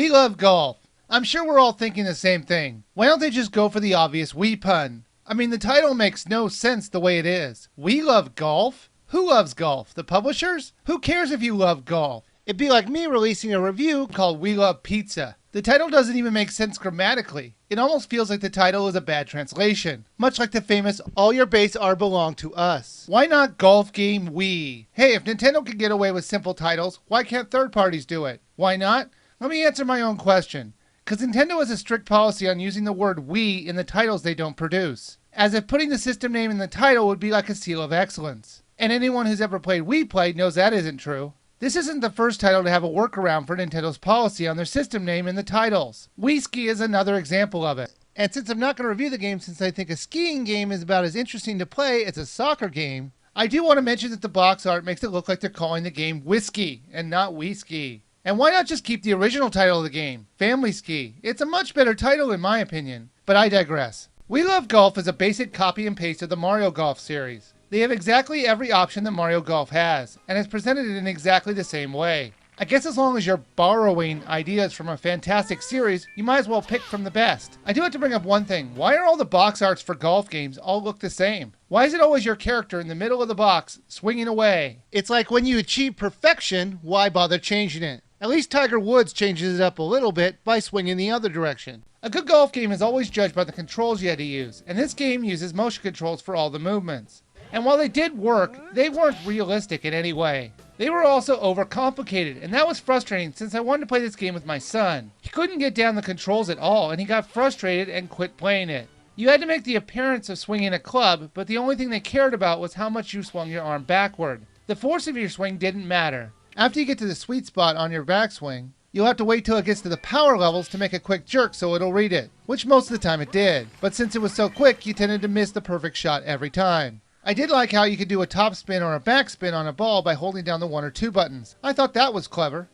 We love golf. I'm sure we're all thinking the same thing. Why don't they just go for the obvious we pun? I mean, the title makes no sense the way it is. We love golf? Who loves golf? The publishers? Who cares if you love golf? It'd be like me releasing a review called We Love Pizza. The title doesn't even make sense grammatically. It almost feels like the title is a bad translation. Much like the famous All Your Base Are Belong to Us. Why not Golf Game Wii? Hey, if Nintendo can get away with simple titles, why can't third parties do it? Why not? Let me answer my own question. Because Nintendo has a strict policy on using the word Wii in the titles they don't produce. As if putting the system name in the title would be like a seal of excellence. And anyone who's ever played Wii Play knows that isn't true. This isn't the first title to have a workaround for Nintendo's policy on their system name in the titles. Wii Ski is another example of it. And since I'm not going to review the game since I think a skiing game is about as interesting to play as a soccer game, I do want to mention that the box art makes it look like they're calling the game Whiskey and not Wii Ski. And why not just keep the original title of the game, Family Ski? It's a much better title in my opinion, but I digress. We Love Golf is a basic copy and paste of the Mario Golf series. They have exactly every option that Mario Golf has, and it's presented in exactly the same way. I guess as long as you're borrowing ideas from a fantastic series, you might as well pick from the best. I do have to bring up one thing. Why are all the box arts for golf games all look the same? Why is it always your character in the middle of the box, swinging away? It's like when you achieve perfection, why bother changing it? At least Tiger Woods changes it up a little bit by swinging the other direction. A good golf game is always judged by the controls you had to use, and this game uses motion controls for all the movements. And while they did work, they weren't realistic in any way. They were also overcomplicated, and that was frustrating since I wanted to play this game with my son. He couldn't get down the controls at all, and he got frustrated and quit playing it. You had to make the appearance of swinging a club, but the only thing they cared about was how much you swung your arm backward. The force of your swing didn't matter. After you get to the sweet spot on your backswing, you'll have to wait till it gets to the power levels to make a quick jerk so it'll read it, which most of the time it did. But since it was so quick, you tended to miss the perfect shot every time. I did like how you could do a top spin or a back spin on a ball by holding down the 1 or 2 buttons. I thought that was clever.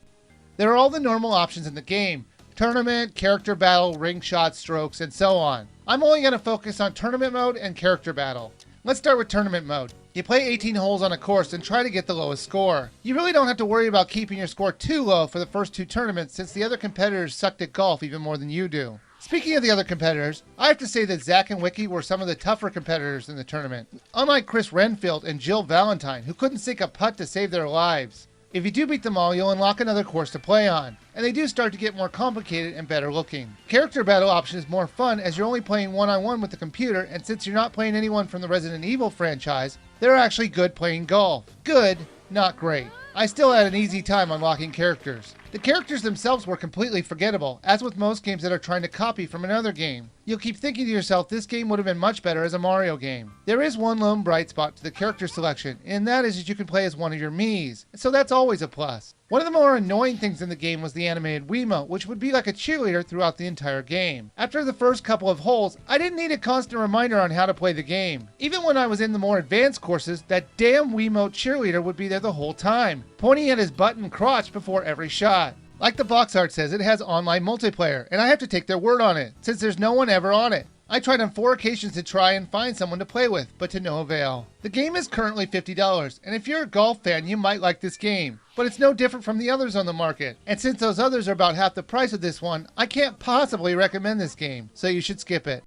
There are all the normal options in the game. Tournament, character battle, ring shot, strokes, and so on. I'm only going to focus on tournament mode and character battle. Let's start with tournament mode. You play 18 holes on a course and try to get the lowest score. You really don't have to worry about keeping your score too low for the first 2 tournaments since the other competitors sucked at golf even more than you do. Speaking of the other competitors, I have to say that Zach and Wiki were some of the tougher competitors in the tournament, unlike Chris Renfield and Jill Valentine, who couldn't sink a putt to save their lives. If you do beat them all, you'll unlock another course to play on, and they do start to get more complicated and better looking. Character battle option is more fun as you're only playing one-on-one with the computer, and since you're not playing anyone from the Resident Evil franchise, they're actually good playing golf. Good, not great. I still had an easy time unlocking characters. The characters themselves were completely forgettable, as with most games that are trying to copy from another game. You'll keep thinking to yourself this game would have been much better as a Mario game. There is one lone bright spot to the character selection, and that is that you can play as one of your Miis, so that's always a plus. One of the more annoying things in the game was the animated Wiimote, which would be like a cheerleader throughout the entire game. After the first couple of holes, I didn't need a constant reminder on how to play the game. Even when I was in the more advanced courses, that damn Wiimote cheerleader would be there the whole time, pointing at his butt and crotch before every shot. Like the box art says, it has online multiplayer, and I have to take their word on it, since there's no one ever on it. I tried on 4 occasions to try and find someone to play with, but to no avail. The game is currently $50, and if you're a golf fan, you might like this game. But it's no different from the others on the market, and since those others are about half the price of this one, I can't possibly recommend this game, so you should skip it.